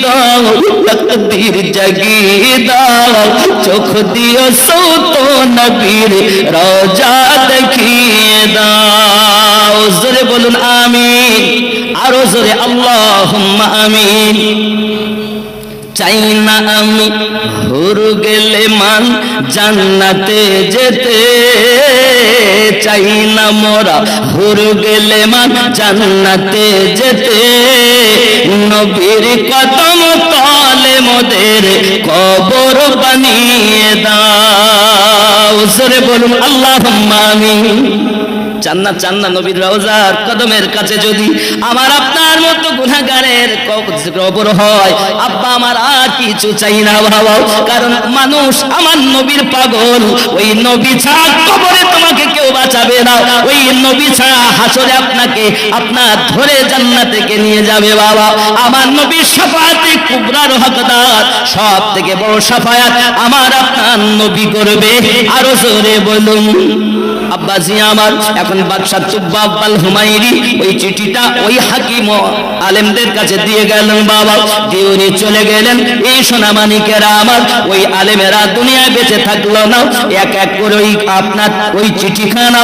দাও, তাকদীর জাগিয়ে দাও, চোখ দিও সৌত নবীর রওজা দেখিয়ে দাও। জোরে বলুন আমিন, আরো জোরে আল্লাহুম্মা আমিন। চাই না আমি হুর গেলে মান জান্নাতে যেতে, চাই না মোরা হুর গেলে মান জান্নাতে যেতে, নবীর কদম তলে মোদের কবর বানিয়ে দাও। জোরে বলুন আল্লাহুম্মা আমিন। জান্নাত জান্নাত নবীর রওজার কদমের কাছে যদি আমার আপনার মতো গুনাহগারের কবর হয়, আব্বা আমার আর কিছু চাই না বাবা, কারণ মানুষ আমার নবীর পাগল। ওই নবী ছাড়া কবরে তোমাকে কেউ বাঁচাবে না, ওই নবী ছাড়া হাসরে আপনাকে আপনার ধরে জান্নাতে কে নিয়ে যাবে বাবা। আমার নবীর শাফাআতে কুবরার হকদার, সব থেকে বড় শাফায়াত আমার আপনার নবী করবে। আরো জোরে বলুন। আব্বাজি আমার এখন বাদশা তুব্বাব আল হুমায়রি ওই চিঠিটা ওই হাকিম আলেমদের কাছে দিয়ে গেলেন বাবা, দিয়ে উনি চলে গেলেন। এই সোনামানিকেরা আমার ওই আলেমেরা দুনিয়ায় বেঁচে থাকলো না, এক এক করে ওই আপনার ওই চিঠিখানা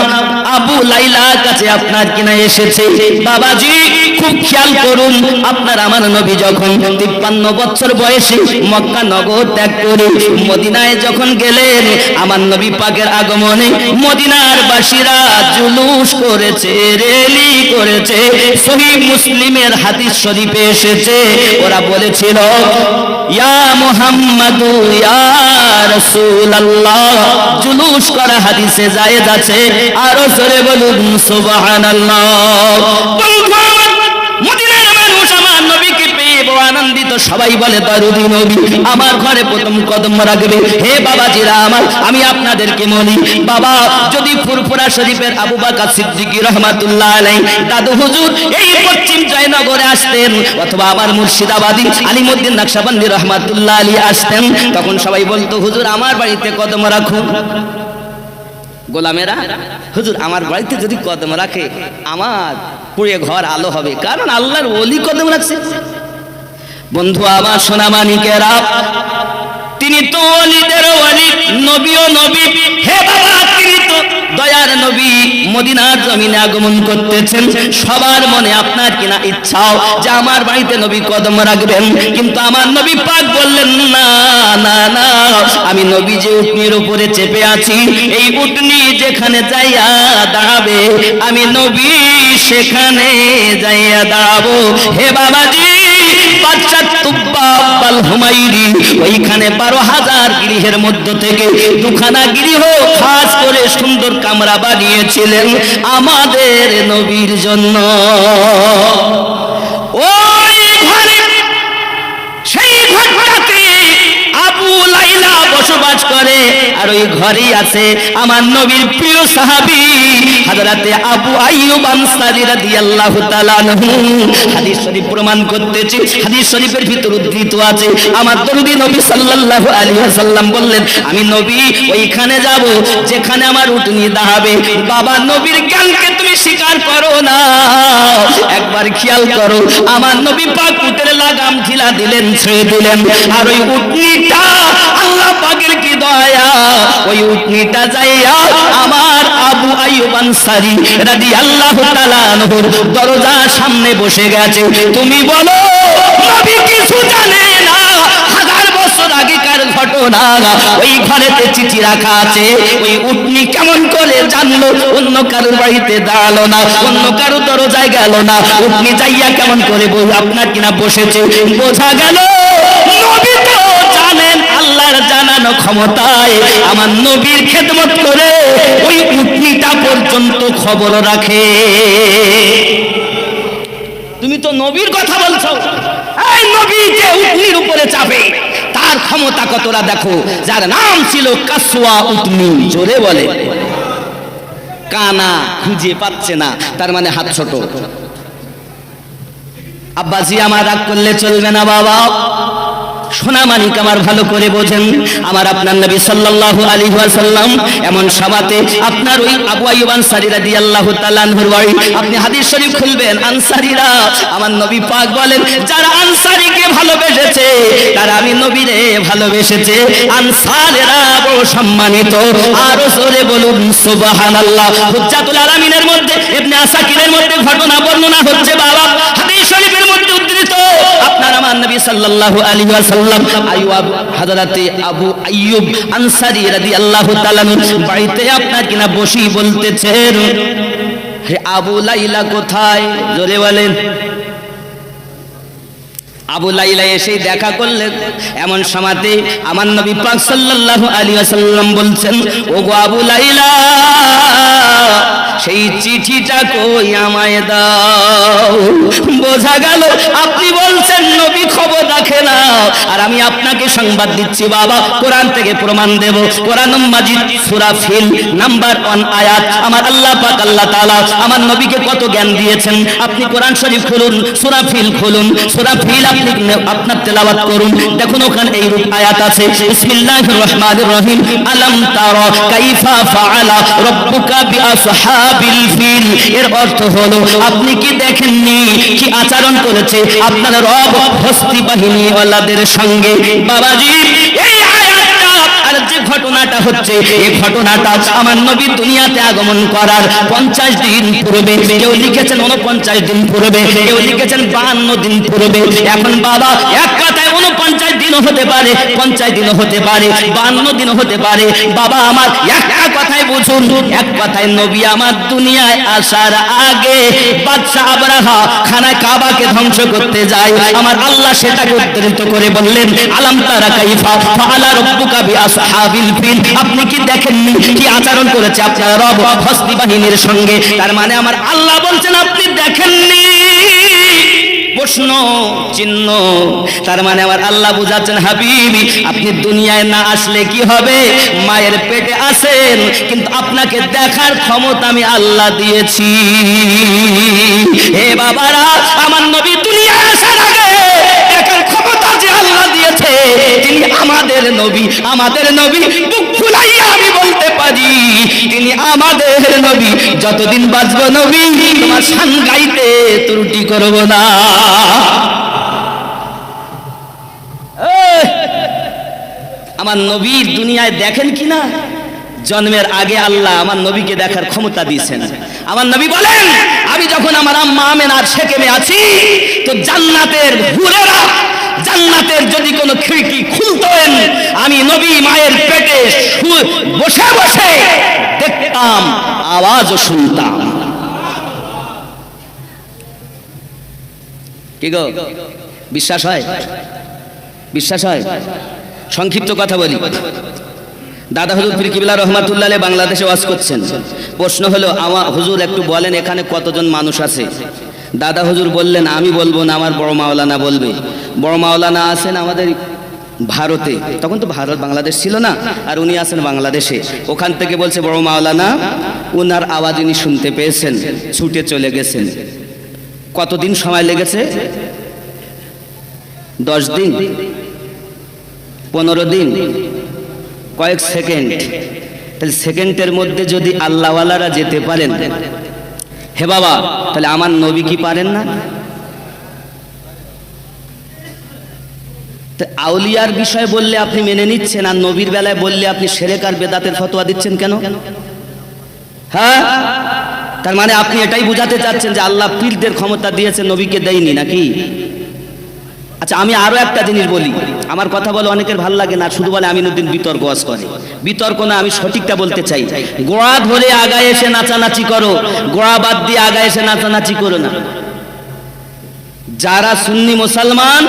আবু লাইলার কাছে আপনার কিনা এসেছে। বাবাজি খুব খেয়াল করুন, আপনার আমার নবী যখন 53 বছর বয়সে মক্কা নগর ত্যাগ করে মদিনায় যখন গেলেন, আমার নবী পাকের আগমনে মদিনার বাসীরা জুলুস করেছে, রেলি করেছে। সহিহ মুসলিমের হাদিস শরীফে এসেছে, ওরা বলেছিল ইয়া মুহাম্মাদু ইয়া রাসূলুল্লাহ। জুলুস করা হাদিসে জায়েজ আছে, আরো জোরে বলুন সুবহানাল্লাহ। মদিনার মানুষ আমার নবীকে পেয়ে বড় আনন্দিত, সবাই বলে দরুদি নবী আমার ঘরে প্রথম কদম রাখবে। হে বাবাজিরা আমার, আমি আপনাদেরকে বলি বাবা, যদি ফুরফুরা শরীফের আবু বকর সিদ্দিকী রাহমাতুল্লাহ আলাইহি দাদু হুজুর এই পশ্চিম জয়নগরে আসতেন, অথবা আমার মুর্শিদাবাদী আলিমউদ্দিন নকশবন্দি রাহমাতুল্লাহ আলাইহি আসতেন, তখন সবাই বলতো হুজুর আমার বাড়িতে কদম রাখুন। গোলামেরা হুজুর আমার বাড়িতে যদি কদম রাখে আমার পুরো ঘর আলো হবে, কারণ আল্লাহর ওলি কদম রাখছে। বন্ধু আমার সোনামানিকেরা, তিনি তো ওলিদের ওলি, নবীও নবী। হে বাবা, তিনি তো দয়ার নবী মদিনার জমিনে আগমন করতেছেন। সবার মনে আপনার কিনা ইচ্ছাও যে আমার বাড়িতে নবী কদম রাখবেন, কিন্তু আমার নবী পাক বললেন না না না, আমি নবী যে উটনির উপরে চেপে আছি, এই উটনি যেখানে যাইয়া দাঁড়াবে আমি নবী সেখানে যাইয়া দাঁড়াবো। হে বাবাজি, বাদশা তুব্বাব আল হুমায়রি ওইখানে 12,000 গৃহের মধ্য থেকে দুখানা গৃহ খাস করে সুন্দর কামরা বানিয়েছিলেন আমাদের নবীর জন্য। ওই ঘরে সেই ঘরটাতে আবু লাইলা বসবাস করে, আর ওই ঘরেই আছে আমার নবীর প্রিয় সাহাবী হযরতে আবু আইয়ুব আনসারী রাদিয়াল্লাহু তাআলা আনহু। হাদিস শরীফ প্রমাণ করতেছে, হাদিস শরীফের ভিতর উদ্ধৃত আছে, আমার দরুদি নবী সাল্লাল্লাহু আলাইহি ওয়াসাল্লাম বললেন আমি নবী ওইখানে যাব যেখানে আমার উটনি দাঁড়াবে। বাবা নবীর জ্ঞানকে তুমি স্বীকার করো না, একবার খেয়াল করো, আমার নবী পাক উটের লাগাম ঢিলা দিলেন, ছেড়ে দিলেন, আর ওই উটনিটা আল্লাহ পাকের কি দয়া, ওই উটনিটা যাইয়া আমার আবু আইয়ুব আনসারী রাদিয়াল্লাহু তাআলা আনহুর দরজার সামনে বসে গেছে। তুমি বলো নবী কিছু জানে না? 1000 বছর আগেকার ঘটনা, ওই ঘরেতে চিঠি রাখা আছে। ওই উটনি কেমন করে জানলো? অন্য কারোর বাড়িতে দাঁড়ালো না, অন্য কারো দরজায় গেল না, উটনি যাইয়া কেমন করে আপনার কিনা বসেছে, বোঝা গেল নবী তো জানেন আল্লাহর জানানো ক্ষমতায় আমার নবীর খেদমত করে ওই উটনিটা পর্যন্ত খবর রাখে। তুমি তো নবীর কথা বলছো, এই নবী যে উটনির উপরে চাপে তার ক্ষমতা কতটা দেখো, যার নাম ছিল কাসওয়া উটনি। জোরে বলে কানা খুঁজে পাচ্ছে না, তার মানে হাত ছোট। আব্বাজি আমার রাগ করলে চলবে না বাবা, সোনা মানিক আমার ভালো করে বোঝেন, আমার আপনার নবী সাল্লাল্লাহু আলাইহি ওয়াসাল্লাম এমন সভাতে আপনার ওই আবু আইয়ুব আনসারী রাদিয়াল্লাহু তাআলা আনহুর বাড়ি, আপনি হাদিস শরীফ খুলবেন, আনসারীরা আমার নবী পাক বলেন যারা আনসারীকে ভালোবেসেছে তারা আমি নবীরে ভালোবেসেছে, আনসারেরা বড় সম্মানিত। আরো জোরে বলুন সুবহানাল্লাহ। হুজ্জাতুল আলামিনের মধ্যে ইবনে আসাকিরের মধ্যে ঘটনা বর্ণনা হচ্ছে বাবা, হাদিস শরীফের মধ্যে উদ্ধৃত, আপনার আমার নবী সাল্লাল্লাহু আলাইহি ওয়াসাল্লাম হযরতে আবু আইয়ুব আনসারী রাদিয়াল্লাহু তাআলা বাড়িতে আপনার কিনা বসি বলতেছেন, হে আবু লাইলা কোথায়? জোরে বলেন। আবু লাইলা এসে দেখা করলেন, এমন সময়তে আমার নবী পাক সাল্লাল্লাহু আলাইহি ওয়াসাল্লাম বলছেন, ওগো আবু লাইলা, সেই চিঠিটা কই আমায় দাও। বোঝা গেল আপনি বলছেন নবী খবর রাখে না, আর আমি আপনাকে সংবাদ দিচ্ছি বাবা, কোরআন থেকে প্রমাণ দেব। কোরআন মাজিদ সূরা ফিল নাম্বার 1 আয়াত, আমার আল্লাহ পাক আল্লাহ তাআলা আমার নবীকে কত জ্ঞান দিয়েছেন। আপনি কোরআন শরীফ খুলুন, সূরা ফিল খুলুন, সূরা ফিল আপনি আপনার তেলাওয়াত করুন, দেখুন ওখানে এই রূপ আয়াত আছে, বিসমিল্লাহির রহমানির রহিম, আলাম তারা কাইফা ফাআলা রাব্বুকা বিআসহাবিল ফিল। এর অর্থ হলো আপনি কি দেখেননি কি আচরণ করেছে আপনার রব হস্তি বাহিনী ওয়ালাদের সঙ্গে। বাবাজি এই আয়াতটা আর যে ঘটনাটা হচ্ছে, এই ঘটনাটা আমার নবী দুনিয়াতে আগমন করার 50 দিন পূর্বে, কেউ লিখেছেন 49 দিন পূর্বে, কেউ লিখেছেন 52 দিন পূর্বে। এখন বাবা এক কথায় 49 দিনও হতে পারে, 50 দিনও হতে পারে, 52 দিনও হতে পারে। বাবা আমার একটা কথাই বুঝুন, এক কথায় নবী আমার দুনিয়ায় আসার আগে বাদশা আবরাহা খানা কাবাকে ধ্বংস করতে যায়, আমার আল্লাহ সেটাকে উদ্ধৃত করে বললেন, আলাম তারা কাইফা ফাআলা রাব্বুকা বিআসহাবিল ফিল। আপনি কি দেখেননি কি আচরণ করেছে আপনার রব হস্তি বাহিনীর সঙ্গে। তার মানে আমার আল্লাহ বলছেন আপনি দেখেননি, প্রশ্ন চিহ্ন। তার মানে আমার আল্লাহ বুঝাচ্ছেন হাবিবি আপনি দুনিয়ায় না আসলে কি হবে, মায়ের পেটে আছেন কিন্তু আপনাকে দেখার ক্ষমতা আমি আল্লাহ দিয়েছি। হে বাবারা, আমার নবী দুনিয়ায় আসার আগে দেখার ক্ষমতা যে আল্লাহ দিয়েছে, তিনি আমাদের নবী, আমাদের নবী বুক ফুলাইয়া আমি বলতে পারি তিনি আমাদের নবী। যতদিন বাঁচব নবী তোমার শান গাইতে ত্রুটি করব না। আমার নবীর দুনিয়ায় দেখেন কিনা, জন্মের আগে আল্লাহ আমার নবীকে দেখার ক্ষমতা দিয়েছেন। আমার নবী বলেন আমি যখন আমার আম্মা আমেনার সেকেমে আছি তো জান্নাতের হুরেরা, জান্নাতের যদি কোনো খিড়কি খুলতেন আমি নবী মায়ের পেটে বসে বসে দেখতাম, আওয়াজও শুনতাম। কি গো বিশ্বাস হয়? বিশ্বাস হয়? সংক্ষিপ্ত কথা বলি, দাদা হুজুর পীর কিবলা রহমাতুল্লাহ আলাইহি বাংলাদেশে ওয়াজ করছেন। প্রশ্ন হলো আমার হুজুর একটু বলেন এখানে কতজন মানুষ আছে। দাদা হুজুর বললেন আমি বলবো না, আমার বড় মাওলানা বলবে। বড় মাওলানা আছেন আমাদের ভারতে, তখন তো ভারত বাংলাদেশ ছিল না, আর উনি আছেন বাংলাদেশে। ওখান থেকে বলছে বড় মাওলানা উনার আওয়াজ উনি শুনতে পেয়েছেন, ছুটে চলে গেছেন। কতদিন সময় লেগেছে? 10 দিন, 15 দিন, কয়েক সেকেন্ড। তাহলে সেকেন্ডের মধ্যে যদি আল্লাহওয়ালারা যেতে পারেন, হে বাবা তাহলে আমার নবী কি পারেন না? আউলিয়ার বিষয় বললে আপনি মেনে নিচ্ছেন, আর নবীর বেলায় বললে আপনি শিরক আর বেদাতের ফতোয়া দিচ্ছেন কেন? হ্যাঁ, তার মানে আপনি এটাই বুঝাতে চাচ্ছেন যে আল্লাহ পীরদের ক্ষমতা দিয়েছে, নবীকে দেয়নি নাকি? আচ্ছা আমি আরো একটা জিনিস বলি, আমার কথা বলে অনেকের ভালো লাগে না, শুধু বলে আমিনুদ্দিন বিতর্ক করে। বিতর্ক না, আমি সঠিকটা বলতে চাই। গোড়া ধরে আগায় এসে নাচানাচি করো, গোড়া বাদ দিয়ে আগায় এসে নাচানাচি করো না। যারা সুন্নি মুসলমান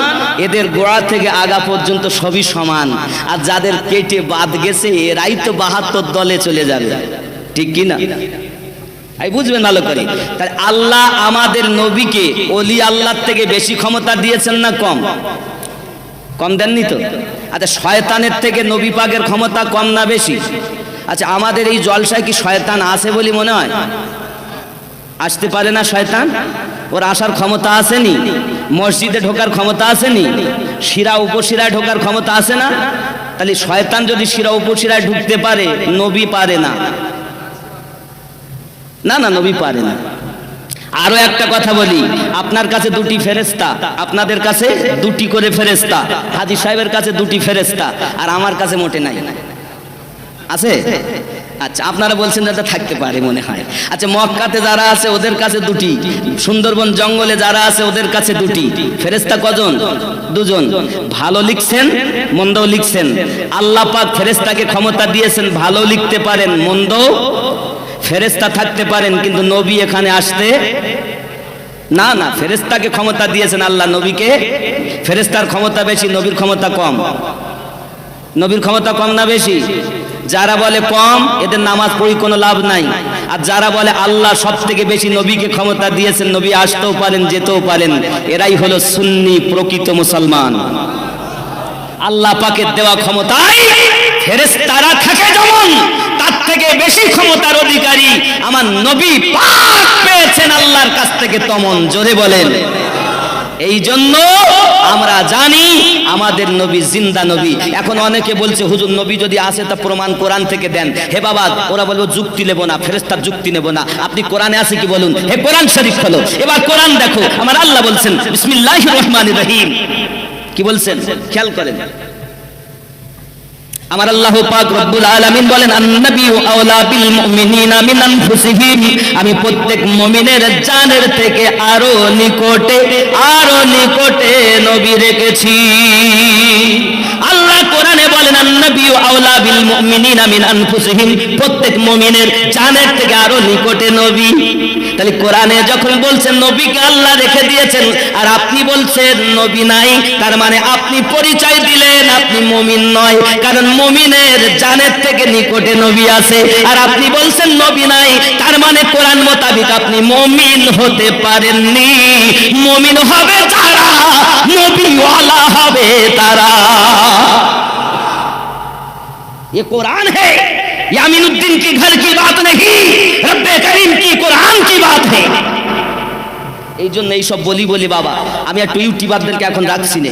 এদের গোড়া থেকে আগা পর্যন্ত সবই সমান, আর যাদের কেটে বাদ গেছে এরাই তো 72 দলে চলে যাবে, ঠিক কি না? বুঝবেন ভালো করে। তাহলে আল্লাহ আমাদের নবীকে ওলি আল্লাহর থেকে বেশি ক্ষমতা দিয়েছেন না কম? কম দেননি তো? আচ্ছা শয়তানের থেকে নবী পাকের ক্ষমতা কম না বেশি? আচ্ছা আমাদের এই জলসায় কি শয়তান আছে বলে মনে হয়? আসতে পারে না শয়তান? ওর আসার ক্ষমতা আসেনি? মসজিদে ঢোকার ক্ষমতা আসেনি, শিরা উপশিরায় ঢোকার ক্ষমতা আছে না? তাহলে শয়তান যদি শিরা উপশিরায় ঢুকতে পারে, নবী পারে না? না না, নবী পারে না। আরো একটা কথা বলি, আপনার কাছে দুটি ফেরেশতা, আপনাদের কাছে দুটি করে ফেরেশতা, হাজী সাহেবের কাছে দুটি ফেরেশতা, আর আমার কাছে মোটে নাই। আছে? আচ্ছা, আপনারা বলছেন যে থাকতে পারে মনে হয়। আচ্ছা, মক্কাতে যারা আছে ওদের কাছে দুটি, সুন্দরবন জঙ্গলে যারা আছে ওদের কাছে দুটি। ফেরেশতা কজন? দুজন। ভালো লিখছেন, মন্দও লিখছেন। আল্লাহ পাক ফেরেশতাকে ক্ষমতা দিয়েছেন ভালো লিখতে পারেন, মন্দ। ফেরেশতা থাকতে পারেন কিন্তু নবী এখানে আসতে না। না, ফেরেশতাকে ক্ষমতা দিয়েছেন আল্লাহ, নবীকে। ফেরেশতার ক্ষমতা বেশি, নবীর ক্ষমতা কম। নবীর ক্ষমতা কম না বেশি? যারা বলে কম এদের নামাজ পড়ি কোনো লাভ নাই, আর যারা বলে আল্লাহ সব থেকে বেশি নবীকে ক্ষমতা দিয়েছেন, নবী আসতেও পারেন যেতেও পারেন, এরাই হলো সুন্নি প্রকৃত মুসলমান। আল্লাহ পাকের দেওয়া ক্ষমতায় ফেরেশতারা থাকে যেমন, তার থেকে বেশি ক্ষমতার অধিকারী আমার নবী পাক পেয়েছেন আল্লাহর কাছ থেকে তেমন। জোরে বলেন। এই জন্য আমরা জানি আমাদের নবী জিন্দা নবী। এখন অনেকে বলছে হুজুর নবী যদি আসে তা প্রমাণ কোরআন থেকে দেন। হে বাবা, ওরা বলবো যুক্তি নেব না, ফেরেশতার যুক্তি নেব না, আপনি কোরআনে আছে কি বলুন। হে কোরআন শরীফ খোলো, এবার কোরআন দেখো। আমার আল্লাহ বলছেন বিসমিল্লাহির রহমানির রহিম, কি বলছেন খেয়াল করেন। আমার আল্লাহ পাক রব্বুল আলামিন বলেন আন-নাবিয়্যু আওলা বিল মুমিনিনা মিন আনফুসিহিম, আমি প্রত্যেক মুমিনের জানের থেকে আরো নিকটে নবী রেখেছি। আল্লাহ কোরআনে বলেন আন-নাবিয়্যু আওলা বিল মুমিনিনা মিন আনফুসিহিম, প্রত্যেক মুমিনের জানের থেকে আরো নিকটে নবী। তাহলে কোরআনে যখন বলছেন নবীকে আল্লাহ রেখে দিয়েছেন, আর আপনি বলছেন নবী নাই, তার মানে আপনি পরিচয় দিলেন আপনি মুমিন নয়, কারণ মুমিনের জানের থেকে নিকটে নবী আছে। আর আপনি বলছেন নবী নাই, তার মানে কোরআন মোতাবেক আপনি মুমিন হতে পারেননি। মুমিন হবে যারা, নবীওয়ালা হবে তারা। ये कुरान है, यामीनुद्दीन की घर की बात नहीं, रब्बे करीम की कुरान की बात है। এই জন্য এইসব বলি বাবা, আমি একটু ইউটিউবারদেরকে এখন রাখছি না।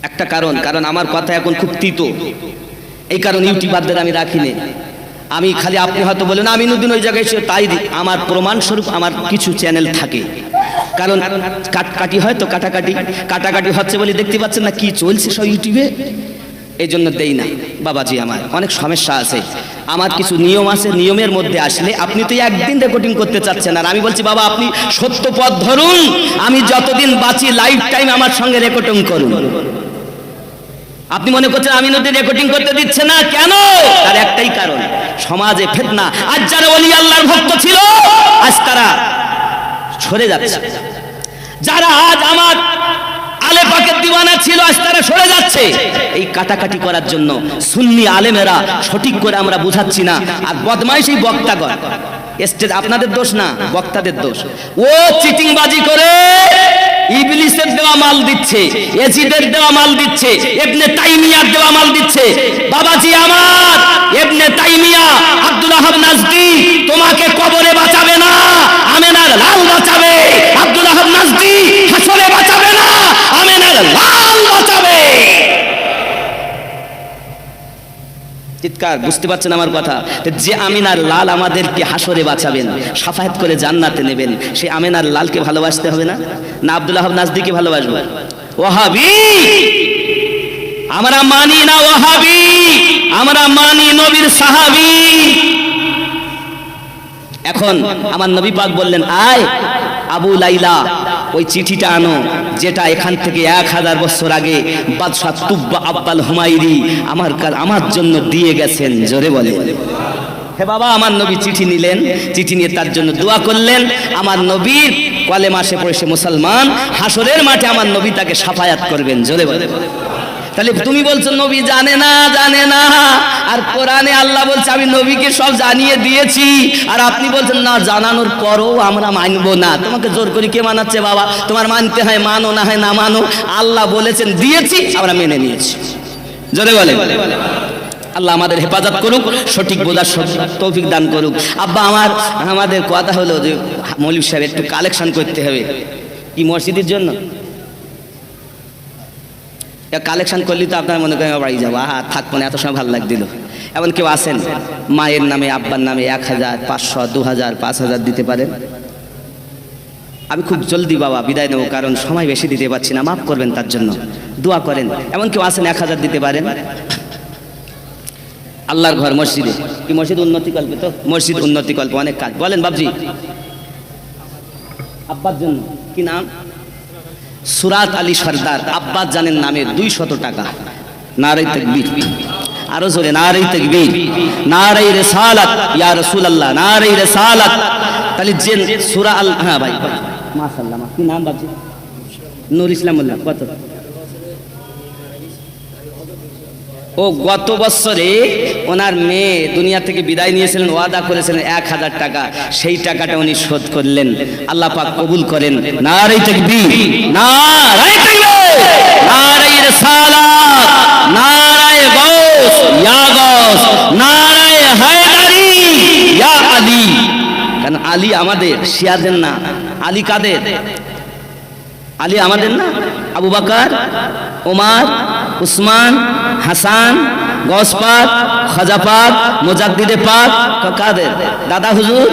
একটা কারণ আমার কথা এখন খুব তিতো, এই কারণ ইউটিউবারদের আমি রাখি না। আমি খালি, আপনি হয়তো বলেন আমিনুদ্দিন ওই জায়গায় সে, তাই আমার প্রমাণস্বরূপ আমার কিছু চ্যানেল থাকে। কারণ কাটাকাটি হয় তো, কাটাকাটি হচ্ছে বলে দেখতে পাচ্ছেন না কি চলছে সব ইউটিউবে, এই জন্য দেই না। বাবাজি, আমার অনেক সমস্যা আছে, আমার কিছু নিয়ম আছে, নিয়মের মধ্যে আসলে আপনি তো একদিন রেকর্ডিং করতে চাচ্ছেন, আর আমি বলছি বাবা আপনি সত্য পথ ধরুন, আমি যতদিন বাঁচি লাইফ টাইম আমার সঙ্গে রেকর্ডিং করুন। আপনি মনে করছেন আমি নদী রেকর্ডিং করতে দিচ্ছে না কেন? তার একটাই কারণ, সমাজে ফিতনা। আজ যারা ওলি আল্লাহর ভক্ত ছিল আজ তারা সরে যাচ্ছে, যারা আজ আমার আলে পাকের দিওয়ানা ছিল আজ তারা সরে যাচ্ছে। এই কাটাকাটি করার জন্য সুন্নি আলেমেরা সঠিক করে আমরা বুঝাচ্ছি না, আর বদমাইশ এই বক্তাগণ, স্টেজ আপনাদের দোষ না, বক্তাদের দোষ। ও চিটিংবাজি করে ইবলিসের দেওয়া মাল দিচ্ছে, ইয়াজিদের দেওয়া মাল দিচ্ছে, ইবনে তাইমিয়ার দেওয়া মাল দিচ্ছে। বাবাজি আমার, ইবনে তাইমিয়া আব্দুল ওয়াহাব নাজদি তোমাকে কবরে বাঁচাবে না, আমেনার লাল বাঁচাবে। আব্দুল ওয়াহাব নাজদি হাসরে বাঁচাবে না, আমেনার লাল বাঁচাবে। চিৎকার, বুঝতে পারছেন আমার কথা? যে আমিনার লাল আমাদেরকে হাসরে বাঁচাবেন, শাফায়াত করে জান্নাতে নেবেন, সেই আমিনার লালকে ভালোবাসতে হবে না? না আব্দুল ওয়াহাব নাজদিকে ভালোবাসবো? ওয়াহাবি আমরা মানি না, ওয়াহাবি আমরা মানি নবীর সাহাবী। এখন আমার নবী পাক বললেন আয় আবু লাইলা ওই চিঠিটা আনো, যেটা এখান থেকে 1000 বছর আগে বাদশাহ তুব্বা আব্বাল হুমায়রি আমার জন্য দিয়ে গেছেন। জোরে বলে হে বাবা, আমার নবী চিঠি নিলেন, চিঠি নিয়ে তার জন্য দোয়া করলেন। আমার নবীর কলেমা সে পড়েছে মুসলমান, হাসরের মাঠে আমার নবী তাকে শাফায়াত করবেন। জোরে বলে। তাহলে তুমি বলছো নবী জানে না, আর কোরআনে আল্লাহ বলছে আমি নবীকে সব জানিয়ে দিয়েছি, আর আপনি বলছেন না জানানোর পরও আমরা মানবো না। তোমাকে জোর করে কে মানাচ্ছে বাবা? তোমার মানতে হয় মানো, না হয় না মানো। আল্লাহ বলেছেন দিয়েছি, আমরা মেনে নিয়েছি। জোরে বলে। আল্লাহ আমাদের হেফাজত করুক, সঠিক বোঝার তৌফিক দান করুক। আব্বা আমাদের কথা হলো যে মৌলভী সাহেব একটু কালেকশন করতে হবে, কি মসজিদের জন্য? কালেকশন করলি তো আপনার মনে করেন বাড়ি যাবো, আহা থাকবো না, এত সময় ভালো লাগছিল। এমন কেউ আছেন মায়ের নামে আব্বার নামে 1000, 500, 2000, 5000 দিতে পারেন? আমি খুব জলদি বাবা বিদায় নেবো, কারণ সময় বেশি দিতে পারছি না, মাফ করবেন, তার জন্য দোয়া করেন। এমন কেউ আছেন 1000 দিতে পারেন? আল্লাহর ঘর মসজিদে, কি মসজিদ উন্নতি কল্পে? তো মসজিদ উন্নতি কল্পে অনেক কাজ। বলেন বাবজি, আব্বার জন্য কি নাম? সুরাত আলী সরদার, আব্বাস জানের নামে 200 টাকা। নারে তাকবীর, আরো জোরে নারে তাকবীর, নারে রিসালাত ইয়া রাসূলুল্লাহ, নারে রিসালাত। তাহলে যে সূরা আল, হ্যাঁ ভাই মাশাআল্লাহ, কি নাম বাবজি? নূর ইসলাম মোল্লা। কত? ও গত বছরে ওনার মেয়ে দুনিয়া থেকে বিদায় নিয়েছিলেন, ওয়াদা করেছিলেন 1000 টাকা, সেই টাকাটা উনি শোধ করলেন। আল্লাহ পাক কবুল করেন। নারে তাকবীর, নারে তাকবীর, নারে রিসালাত, নারে গাউস ইয়া গাউস, নারে হায়দারি ইয়া আলী। কারণ আলী আমাদের, শিয়াদের না। আলী কাদের? আলী আমাদের না? আবু বকর, ওমর, উসমান, হাসান, গৌস পাক, খাজা পাক, মুজাদ্দিদে পাক কাদের? দাদা হুজুর,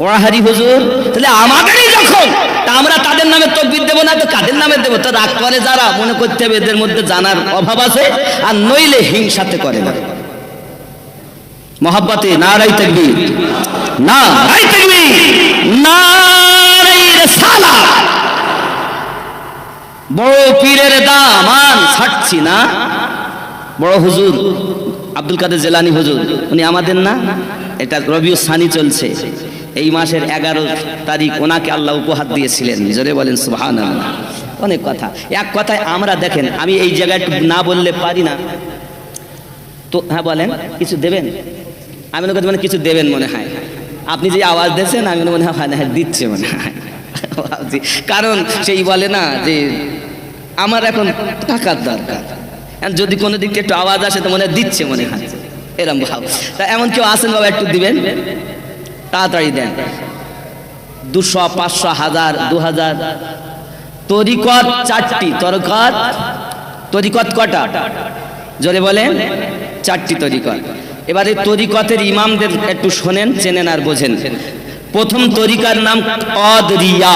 ওয়াহারি হুজুর। তাহলে আমাদেরই যখন, তা আমরা তাদের নামে তাকবীর দেব না তো কাদের নামে দেব? তো রাগ করে যারা, মনে করতে হবে এদের মধ্যে জানার অভাব আছে, আর নইলে হিংসাতে করে না। মহব্বতে নারে তাকবীর, নারে তাকবীর, নারে রিসালাত। বড় পীরের দামান ছাড়ছি না। বড় হুজুর আব্দুল কাদের জিলানী হুজুর, উনি আমাদের না? এটা রবিউল সানি চলছে, এই মাসের 11 তারিখ ওনাকে আল্লাহ উপহার দিয়েছিলেন। জোরে বলেন সুবহানাল্লাহ। অনেক কথা, এক কথায় আমরা দেখেন, আমি এই জায়গায় না বললে পারি না তো। হ্যাঁ বলেন, কিছু দেবেন? আমি মনে করতে মানে কিছু দেবেন মনে হয়। আপনি যে আওয়াজ দিয়েছেন আমি মনে হয় দিচ্ছে মনে হয়, কারণ সেই বলে না যে আমার এখন টাকার দরকার, যদি কোনো দিক থেকে একটু আওয়াজ আসে তো মনে দিচ্ছে মনে হয়, এরকম ভাব। তা এমন কেউ আসেন বাবা, একটু দিবেন, তাড়াতাড়ি দেন। 200, 500, 1000, 2000। তরিকত 4টি। তরিকত কটা? জোরে বলেন। 4টি তরিকত। এবারে তরিকতের ইমামদের একটু শোনেন, চেনেন আর বোঝেন। প্রথম তরিকার নাম কাদরিয়া,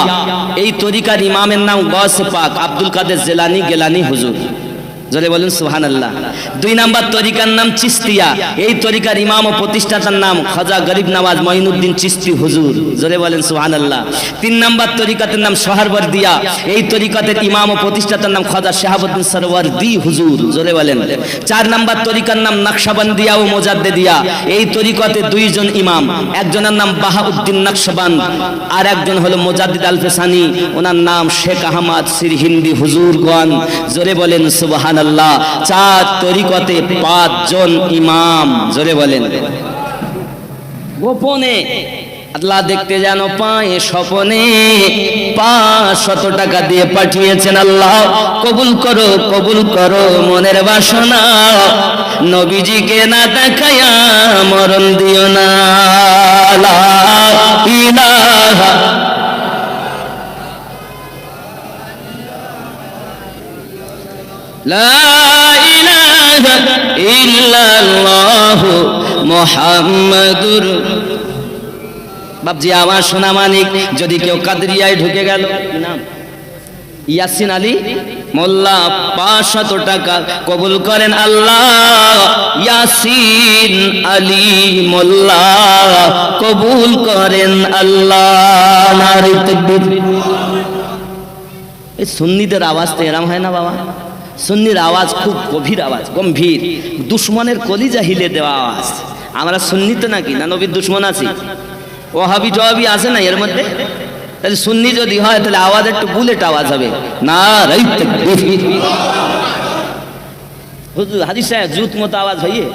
এই তরিকার ইমামের নাম গৌস পাক আব্দুল কাদের জিলানী গেলানী হুজুর। জোরে বলেন সুবহানাল্লাহ। 2 নাম্বার তরিকার নাম চিশতিয়া, এই তরিকার ইমাম ও প্রতিষ্ঠাতার নাম খাজা গরিব নওয়াজ মঈনুদ্দিন চিশতি হুজুর। জোরে বলেন সুবহানাল্লাহ। 3 নাম্বার তরিকাতের নাম সোহরাওয়ার্দিয়া, এই তরিকাতের ইমাম ও প্রতিষ্ঠাতার নাম খাজা শাহাবুদ্দিন সরওয়ার্দি হুজুর। জোরে বলেন। 4 নাম্বার তরিকার নাম নকশবন্দিয়া ও মুজাদ্দিদিয়া, এই তরিকাতে 2 জন ইমাম, একজনের নাম বাহাউদ্দিন নকশবন্দ, আর একজন হলো মুজাদ্দিদ আল ফেসানি, ওনার নাম শেখ আহমদ সিরহিন্দি হুজুরগণ। জোরে বলেন সুবহানাল্লাহ। 4 তরিকতে 5 জন ইমাম। জোরে বলেন। গোপনে আল্লাহ দেখতে যেন পায়, স্বপনে 500 টাকা দিয়ে পাঠিয়েছেন। আল্লাহ কবুল করো, কবুল করো মনের বাসনা, নবীজিকে না দেখায়া মরণ দিও না। লা ইলাহা লা ইলাহা ইল্লাল্লাহু মুহাম্মাদুর। বাবজি আমার সোনা মানিক, যদি কেউ কাদরিয়ায় ঢুকে গেল, নাম ইয়াসিন আলী মোল্লা, 500 টাকা কবুল করেন আল্লাহ। ইয়াসিন আলী মোল্লা কবুল করেন আল্লাহ। নারে তাকবীর। এই সুন্নিদের আওয়াজ তো এরম হয় না বাবা, সুন্নির আওয়াজ খুব গভীর আওয়াজ, গম্ভীর, দুশ্মনের কলিজা হিলে দেওয়া আওয়াজ। আমরা সুন্নি তো নাকি না নবীর দুশ্মন আছি? ওয়াহাবি জওয়াবি আছে না এর মধ্যে? তাহলে সুন্নি যদি হয় তাহলে আওয়াজ একটু বুলেট আওয়াজ হবে। নারে তাকবীর। হুজুর হাদিস সাহেব জুত মতো আওয়াজ হইয়ে,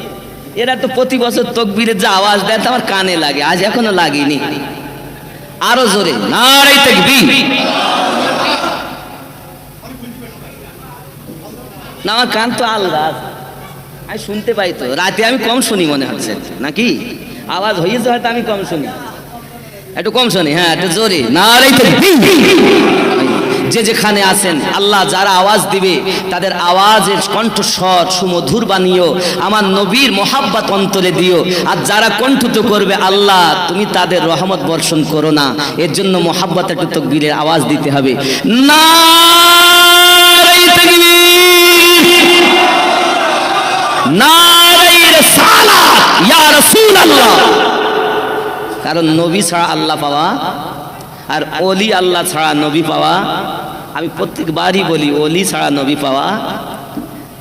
এরা তো প্রতি বছর তাকবীরের যে আওয়াজ দেয় আমার কানে লাগে, আজ এখনো লাগেনি। আরো জোরে নারে তাকবীর। না আমার কান তো আলগা, আমি শুনতে পাই তো, রাতে আমি কম শুনি মনে হচ্ছে নাকি, আওয়াজ হয়েছে হয়তো আমি কম শুনি, একটু কম শুনি। হ্যাঁ একটু জোরে নারে তাকবীর। যে যেখানে আছেন, আল্লাহ যারা আওয়াজ দিবে তাদের আওয়াজের কণ্ঠস্বর সুমধুর বানিও, আমার নবীর মোহাব্বত অন্তরে দিও। আর যারা কণ্ঠিত করবে আল্লাহ তুমি তাদের রহমত বর্ষণ করো না, এর জন্য মোহাব্বত একটু তাকবীরের আওয়াজ দিতে হবে। নারে তাকবীর, নারে রিসালাত, ইয়া রাসূলুল্লাহ। কারণ নবী ছাড়া আল্লাহ পাওয়া আর ওলি আল্লাহ ছাড়া নবী পাওয়া, আমি প্রত্যেকবারই বলি ওলি ছাড়া নবী পাওয়া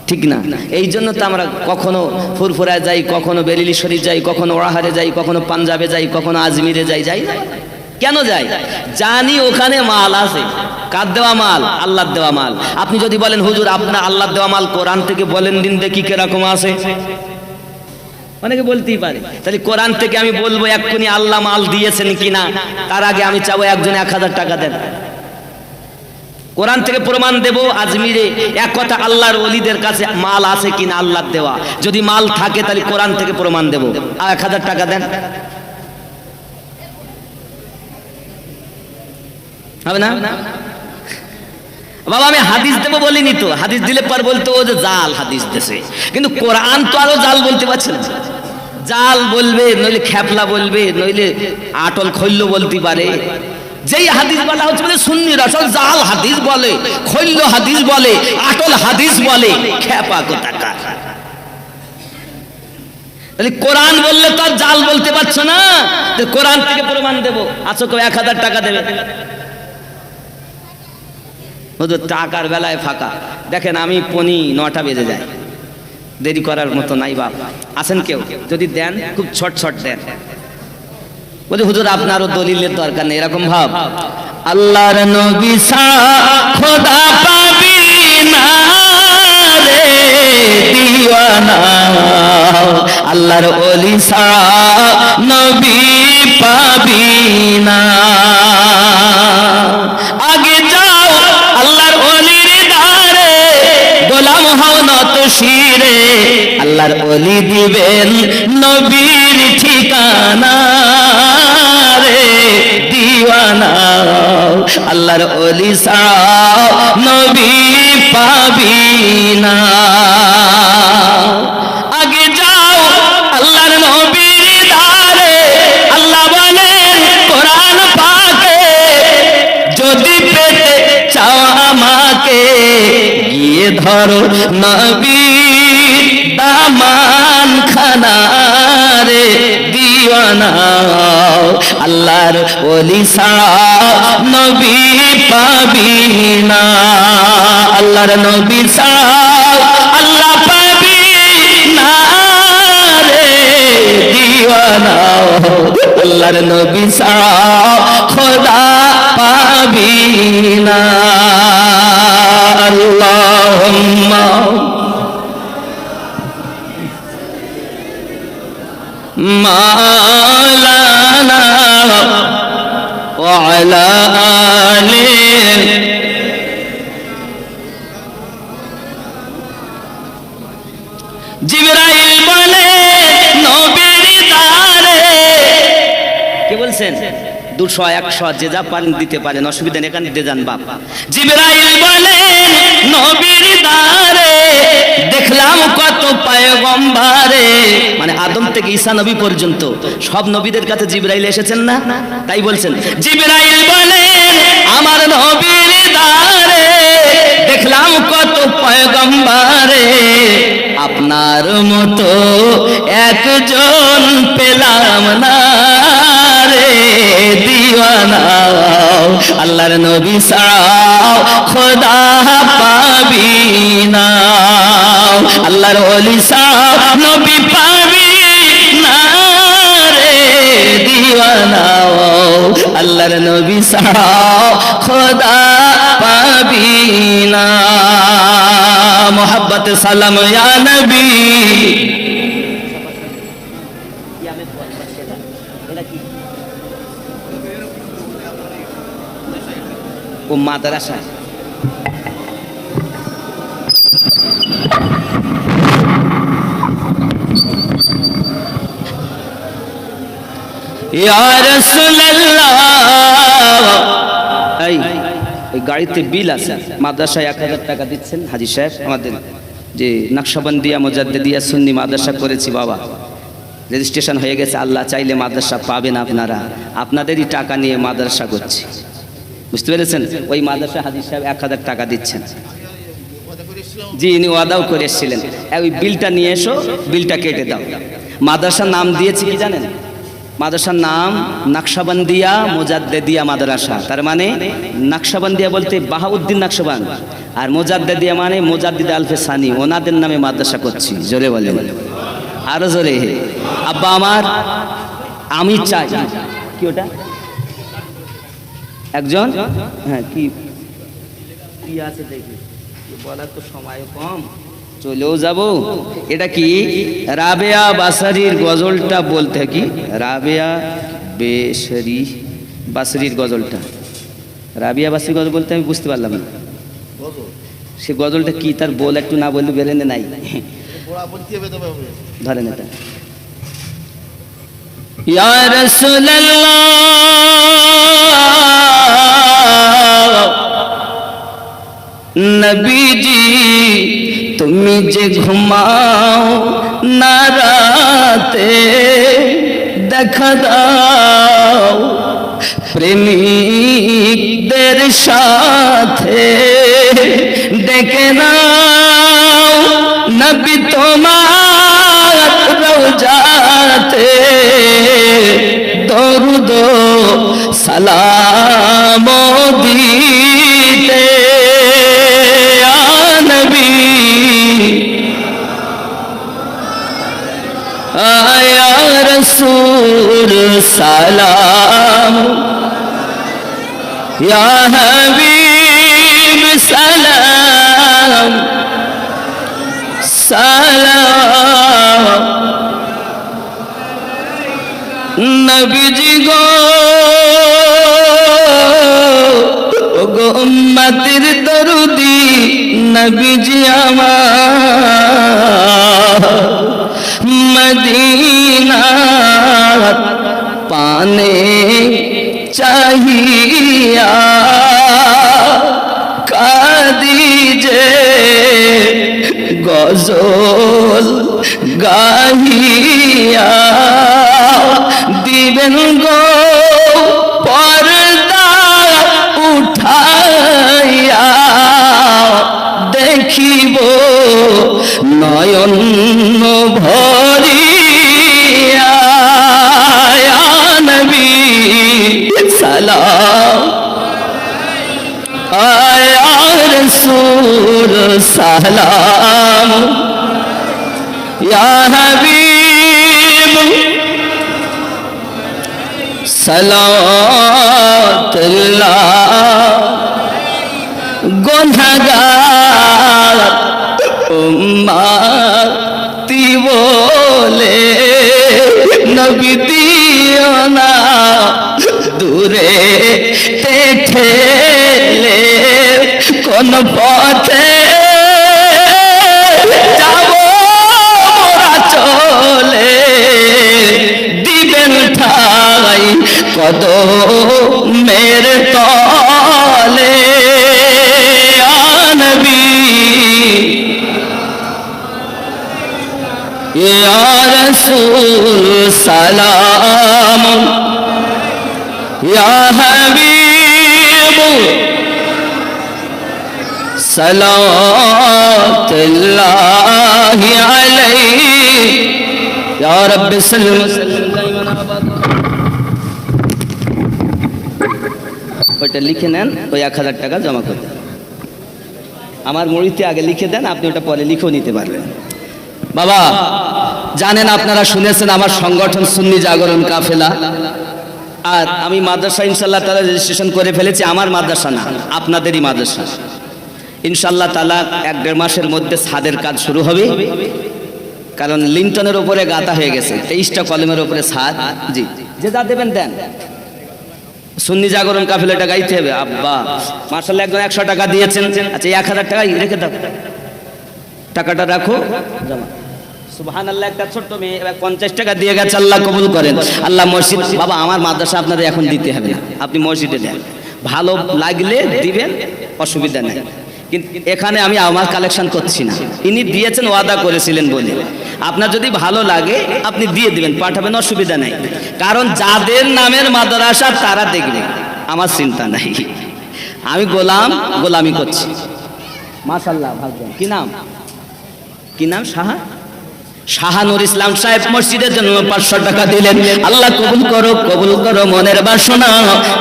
ঠিক না। এই জন্য তো আমরা কখনো ফুরফুরায় যাই, কখনো বেরেলি শরীফ যাই, কখনো ওয়াহারে যাই, কখনো পাঞ্জাবে যাই, কখনো আজমিরে যাই। যাই না কেন যাই? জানি ওখানে মাল আছে। কার দেওয়া মাল? আল্লাহর দেওয়া মাল। আপনি যদি বলেন হুজুর আপনার আল্লাহর দেওয়া মাল কোরআন থেকে বলেন দিন দেখি কিরকম আছে, অনেকে বলতেই পারে। তাহলে কোরআন থেকে আমি বলবো এক্ষুনি আল্লাহ মাল দিয়েছেন কিনা, তার আগে আমি চাবো একজনে 1000 টাকা দেন। কোরআন থেকে প্রমাণ দেব আজমিরে এক কথা আল্লাহর ওলিদের কাছে মাল আছে কিনা আল্লাহর দেওয়া। যদি মাল থাকে তাহলে কোরআন থেকে প্রমাণ দেব, আর 1000 টাকা দেন। হবে না? বাবা আমি হাদিস দেবো বলিনি তো, হাদিস দিলে পর বলতো ও যে জাল হাদিস দেশে, কিন্তু কোরআন তো আরো জাল বলতে পারছে না। জাল বলবে, নইলে খ্যাপলা বলবে, নইলে আটল খৈল্য বলতে পারে। যেই হাদিস বলা হচ্ছে মানে সুন্নি রাসূল জাল হাদিস বলে, খৈল্য হাদিস বলে, আটল হাদিস বলে, খ্যাপা কোথাকার। তাহলে কোরআন বললে তো আর জাল বলতে পারছো না, কোরআন থেকে প্রমাণ দেবো। আচ্ছা কেউ 1000 টাকা দেবে। হুজুর টাকার বেলায় ফাঁকা। দেখেন আমি 9:45 বেজে যায়, দেরি করার মতো নাই বাপ। আসেন কেউ, যদি দেন খুব ছট দেন। বলে হুজুর আপনারও দলিলের দরকার নেই, এরকম ভাব। আল্লাহর নবী খোদা পাবি না রে দিওয়ানা, আল্লাহর ওলি নবী পাবি না। আগে যাও আল্লাহর ওলির দারে, গোলাম হও নত শিরে, আল্লাহর ওলি দিবেন নবীর ঠিকানা রে দিওয়ানা, আল্লাহর ওলি নবী পাবি না। আগে যাও আল্লাহর নবীর দারে, আল্লাহ বলেন কোরআন পাকে, যদি পেতে চাও আমাকে গিয়ে ধরো নবীর দামান খানা রে দিওয়ানা, আল্লাহর ওলি নবী পাবি না, আল্লাহর নবী আল্লাহ পাবি না রে দিওয়ানা, আল্লাহর নবী খোদা পাবি না। আল্লাহুম্মা মাওলানা ওয়া আলা আলিহি। জিবরাইল বলে নবীর দারে, কে বলছেন 200 100 যে যা পারেন দিতে পারেন, অসুবিধা নেই, এখানে দিতে যান বাপ। জিবরাইল বলেন নবীর দারে দেখলাম কত পয়গম্বরে, মানে আদম থেকে ঈসা নবী পর্যন্ত সব নবীদের কাছে জিবরাইল এসেছেন না, তাই বলছেন। জিবরাইল বলেন আমার নবীর দারে দেখলাম কত পয়গম্বরে, আপনার মতো একজন পেলাম না রে দিওয়ানা, আল্লাহর নবী খোদা পাবি না, আল্লাহর ওলি নবী পাবি না রে দিওয়ানা, আল্লাহর নবী খোদা পাবি না। মোহাব্বত সালাম ইয়া নবী। ও মাদ্রাসা ইয়া রাসূলুল্লাহ, এই গাড়িতে বিল আছে, মাদ্রাসায় 1000 টাকা দিচ্ছেন হাজী সাহেব। আমাদের যে নকশবন্দিয়া মুজাদ্দিদিয়া সুন্নি মাদ্রাসা করেছি বাবা, রেজিস্ট্রেশন হয়ে গেছে। আল্লাহ চাইলে মাদ্রাসা পাবেন আপনারা, আপনাদেরই টাকা নিয়ে মাদ্রাসা করছি, বুঝতে পেরেছেন? ওই মাদ্রাসা হাজী সাহেব 1000 টাকা দিচ্ছেন। জি, ইনি ওয়াদাও করে এসেছিলেন, ওই বিলটা নিয়ে এসো, বিলটা কেটে দাও। মাদ্রাসার নাম দিয়েছি কি জানেন? মাদ্রাসার নাম নকশবন্দিয়া মুজাদ্দিদিয়া মাদ্রাসা। তার মানে নকশবন্দিয়া বলতে বাহাউদ্দিন নকশবন্দ, আর মুজাদ্দিদিয়া মানে মুজাদ্দিদ আলফে সানি, ওনাদের নামে মাদ্রাসা করছি। জোরে বলেন, আরো জোরে। আব্বা আমার, আমি চাই কি ওটা একজন, হ্যাঁ কি কি আছে দেখি, বলার তো সময় কম, চলেও যাব। এটা কি রাবেয়া বাসারির গজলটা বলতে, কি রাবেয়া বেশরি বাসারির গজলটা, রাবিয়া বাসারির গজল বলতে আমি বুঝতে পারলাম না সে গজলটা কি, তার বল একটু না বললে বেরেনে নাই। ধরেন এটা, ইয়া রাসূলুল্লাহ নবীজি তুমি যে ঘুমাও না রাতে, দেখা দাও প্রেমিকদের সাথে, ডেকে নাও নবী তোমার রওজাতে, দরুদ সালাম দিতে নবী, আয়া রসূল সালাম, ইয়া হাবিব সালাম সালাম। নবীজি গো উম্মতের দরদি নবীজি আমার, মদিনা পানে চাহিয়া কাঁদি যে গজল গাহিয়া, দিবেন গো পর্দা উঠাইয়া, দেখিব নয়ন ভরিয়া, ইয়া নবী সালাম, আয়া রাসূল সালাম, ইয়া হাবিব সালাতুল্লাহ। গুনাহগার উম্মতি বলে নবী দিও না দূরে ঠেলে, কোন পথে যাব মোরা চলে, দিবেন ঠাই কদমের তলে, নবী ইয়া রাসূল সালাম, ইয়া হাবিব সালাতুল্লাহি আলাইহি, ইয়া রাব্বি সাল্লি ওয়া সাল্লিম দাইমান আবাদা। ওইটা লিখে নেন, ওই 1000 টাকা জমা করে দেন। আমার মুড়িতে আগে লিখে দেন, আপনি ওটা পরে লিখেও নিতে পারবেন। বাবা জানেন, আপনারা শুনেছেন আমার সংগঠন সুন্নি জাগরণ কাফেলা, আর আমি মাদ্রাসা ইনশাআল্লাহ তাআলা রেজিস্ট্রেশন করে ফেলেছি। আমার মাদ্রাসা না, আপনাদেরই মাদ্রাসা। ইনশাআল্লাহ তাআলা 1-1.5 মাসের মধ্যে ছাদের কাজ শুরু হবে, কারণ লিন্টনের উপরে গাঁথা হয়ে গেছে, 23টা কলমের উপরে ছাদ। জি, যে যা দেবেন দেন। সুন্নি জাগরণ কাফেলাটা গাইতে হবে। আব্বা মাশাআল্লাহ একজন 100 টাকা দিয়েছেন, আচ্ছা 1000 টাকা রেখে দাও, টাকাটা রাখো জমা। সুবহানাল্লাহ, একটা ছোট্ট মেয়ে 50 টাকা দিয়ে গেছে, আল্লাহ কবুল করেন। আল্লাহ মসজিদ, বাবা আমার মাদ্রাসা আপনাদের এখন দিতে হবে না, আপনি মসজিদে দেন। ভালো লাগলে দিবেন, অসুবিধা নেই। কিন্তু এখানে আমি আমার কালেকশন করছি না, ইনি দিয়েছেন, ওয়াদা করেছিলেন বলে। আপনার যদি ভালো লাগে আপনি দিয়ে দিবেন, পাঠাবেন, অসুবিধা নাই। কারণ যাদের নামের মাদ্রাসা তারা দেখবে, আমার চিন্তা নাই। আমি গোলামি করছি। মাশাআল্লাহ, ভাবছেন কি নাম? কি নাম? শাহানুর ইসলাম সাহেব মসজিদের জন্য 500 টাকা দিলেন। আল্লাহ কবুল করো মনের বাসনা।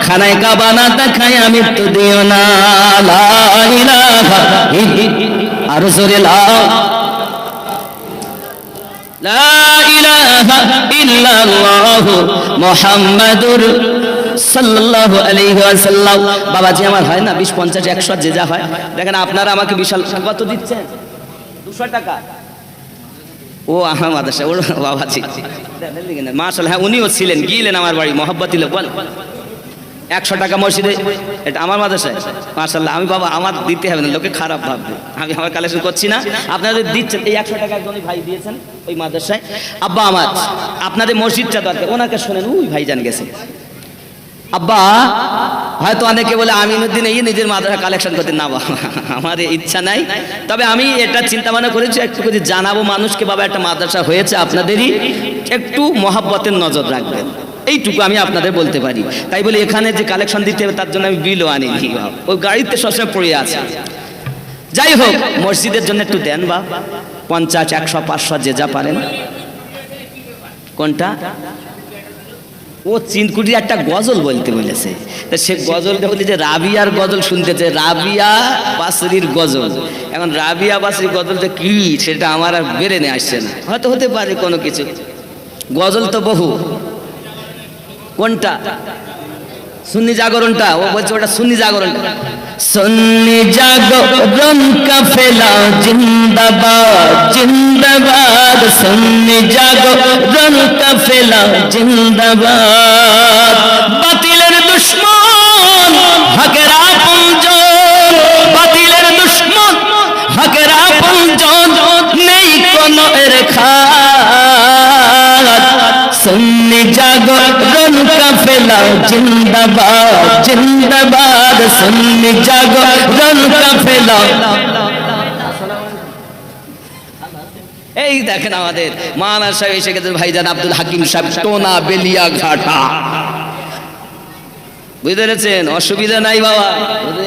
খানায় কাবা না দেখায় আমি তো দিও না। লা ইলাহা ইল্লাল্লাহ, আর জোরে লা ইলাহা ইল্লাল্লাহ মুহাম্মাদুর সাল্লাল্লাহু আলাইহি ওয়াসাল্লাম। বাবাজি আমার হয় না 20, 50, 100 যে যা হয়। দেখেন আপনারা আমাকে বিশাল কত দিচ্ছেন, 200 টাকা। ও আমার মাদ্রাসা, ওর বাবাজি মাশাআল্লাহ। হ্যাঁ, উনিও ছিলেন, গিয়েলেন আমার বাড়ি, মহব্বতিল বল 100 টাকা মসজিদে, এটা আমার মাদ্রাসায়। মাশাআল্লাহ, আমি বাবা আমার দিতে হবে না, লোকে খারাপ ভাববে, আমি আমার কালেকশন করছি না। আপনারা দিচ্ছেন, এই 100 টাকা একজনই ভাই দিয়েছেন ওই মাদ্রাসায়। আব্বা আমার আপনাদের মসজিদটা দরকার, ওনাকে শোনেন, ওই ভাইজান গেছে। আব্বা হয়তো অনেকে বলে আমিনুদ্দিন এই নিজের মাদ্রাসা কালেকশন করতে, না বাবা আমার ইচ্ছা নাই। তবে আমি এটা চিন্তা ভাবনা করেছি, একটু করে জানাবো মানুষকে, বাবা একটা মাদ্রাসা হয়েছে, আপনাদেরই একটু মহব্বতের নজর রাখবেন, এইটুকু আমি আপনাদের বলতে পারি। তাই বলে এখানে যে কালেকশন দিতে হবে তার জন্য আমি বিলও আনিনি, ওই গাড়িতে সবসময় পড়ে আছে। যাই হোক, মসজিদের জন্য একটু দেন বা 50, 100, 500 যে যা পারেন। কোনটা? ও চিনকুটি একটা গজল বলতে বলেছে, তা সে গজলটা বলি যে রাবিয়ার গজল শুনতেছে, রাবিয়া বাসরির গজল। এখন রাবিয়া বাসরির গজলটা কি সেটা আমার আর বেরেনে আসছে না, হয়তো হতে পারে কোনো কিছু। গজল তো বহু। কোনটা? সুন্নি জাগরণটা, ও বলছে ওটা সুন্নি জাগরণটা। সুন্নি জাগরণ কাফেলা জিন্দাবাদ জিন্দাবাদ, সুন্নি জাগরণ কাফেলা জিন্দাবাদ। বাতিলের দুশমন হকের আপনজন, বাতিলের দুশমন হকের আপনজন, নেই কোনো রেখা। সুন্নি জাগরণ কাফেলা জিন্দাবাদ জিন্দাবাদ, সুন্নি জাগরণ কাফেলা। এই দেখেন আমাদের মাওলানা সাহেব এসে গেছেন, ভাইজান আব্দুল হাকিম সাহেব, টোনা বেলিয়া ঘাটা। বুঝতে পেরেছেন? অসুবিধা নাই বাবা,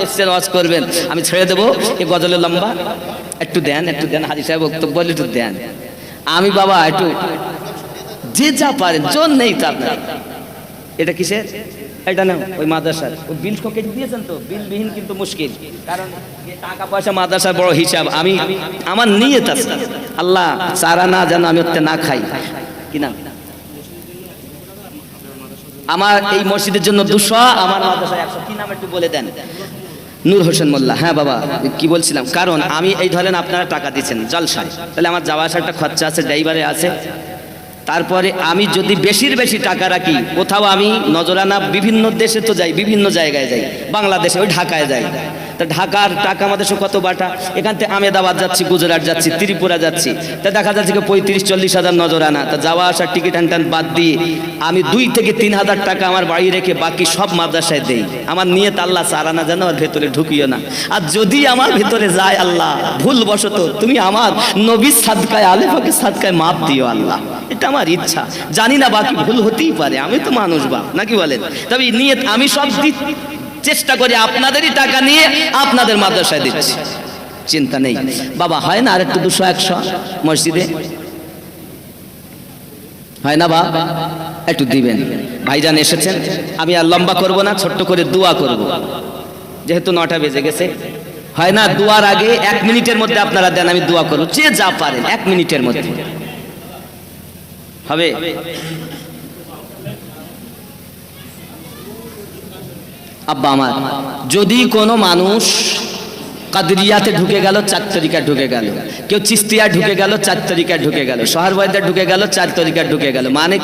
এসছেন ওয়াজ করবেন, আমি ছেড়ে দেবো। এই গজলের লম্বা একটু দেন, একটু দেন, হাজি সাহেব বক্তব্য বলে একটু দেন। আমি বাবা একটু যে যা পারেন, জন নেই তো আপনার। এটা কিসের? এটা না ওই মাদ্রাসার ওই বিল কেটে দিয়েছেন তো, বিলবিহীন কিন্তু মুশকিল, কারণ টাকা পয়সা মাদ্রাসার বড় হিসাব। আমি আমার নিয়ত আছে, আল্লাহ চারা না যেন আমি ওতে না খাই। কি নাম আমার? এই মসজিদের জন্য 200, আমার মাদ্রাসায় 100। কি নাম একটু বলে দেন? নূর হোসেন মোল্লা। হ্যাঁ বাবা, কি বলছিলাম, কারণ আমি এই ধরেন আপনারা টাকা দিচ্ছেন জলসায়, তাহলে আমার যাওয়া আসার একটা খরচা আছে, ড্রাইভারে আছে। তারপরে আমি যদি বেশি টাকা রাখি, কোথাও আমি নজরানা বিভিন্ন দেশে তো যাই, বিভিন্ন জায়গায় যাই, বাংলাদেশে ওই ঢাকায় যাই, তা ঢাকার টাকা আমাদের কত বাটা। এখান থেকে আমেদাবাদ যাচ্ছি, গুজরাট যাচ্ছি, ত্রিপুরা যাচ্ছি, তা দেখা যাচ্ছে 35-40 হাজার নজরানা। তা যাওয়া আসার টিকিট টান বাদ দিয়ে আমি 2 থেকে 3 হাজার টাকা আমার বাড়ি রেখে বাকি সব মাদ্রাসায় দেই। আমার নিয়ত আল্লাহ চারানা যেন আর ভেতরে ঢুকিও না। আর যদি আমার ভেতরে যায়, আল্লাহ ভুলবশত তুমি আমার নবীর সাদকায়, আলেফাকে সাদকায় মাপ দিও আল্লাহ, এটা আমার ইচ্ছা। জানি না, বাকি ভুল হতেই পারে, আমি তো মানুষ বাপ, নাকি বলেন? তবে নিয়ত আমি সব চেষ্টা করি আপনাদেরই টাকা নিয়ে আপনাদের মাদ্রাসায় দিচ্ছি, চিন্তা নেই বাবা। হয় না আর একটু 200-100 মসজিদে? হয় না বা? একটু দিবেন। ভাইজান এসেছেন, আমি আর লম্বা করব না, ছোট্ট করে দোয়া করব, যেহেতু 9টা বেজে গেছে। হয় না দোয়ার আগে 1 মিনিটের মধ্যে আপনারা দেন, আমি দোয়া করব, যে যা পারেন 1 মিনিটের মধ্যে হবে। আব্বা আমার, যদি কোনো মানুষ কাদরিয়াতে ঢুকে গেল, 4 তরিকায় ঢুকে গেল, কেউ চিস্তিয়া ঢুকে গেল, 4 তরিকায় ঢুকে গেল, শহরবাইদা ঢুকে গেল, 4 তরিকায় ঢুকে গেল, মানে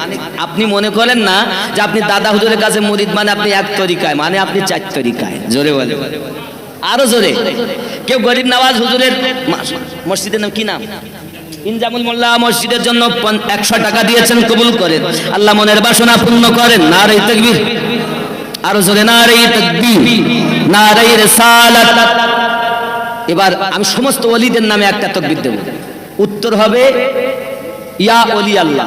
আপনি মনে করেন না যে আপনি দাদা হুজুরের কাছে মুরিদ, মানে আপনি 1 তরিকায়, মানে আপনি 4 তরিকায়। জোরে বলে, আরো জোরে। কেউ গরিব নওয়াজ হুজুরের মসজিদের নাম কি নাম? ইনজামুল মোল্লা মসজিদের জন্য 100 টাকা দিয়েছেন, কবুল করেন, আল্লাহ মনের বাসনা পূর্ণ করেন। নারে তাকবীর, আর জোরে নারে তাকবীর, নারে রিসালাত। এবার আমি সমস্ত ওলিদের নামে একটা তাকবীর দেব, উত্তর হবে ইয়া ওলি আল্লাহ।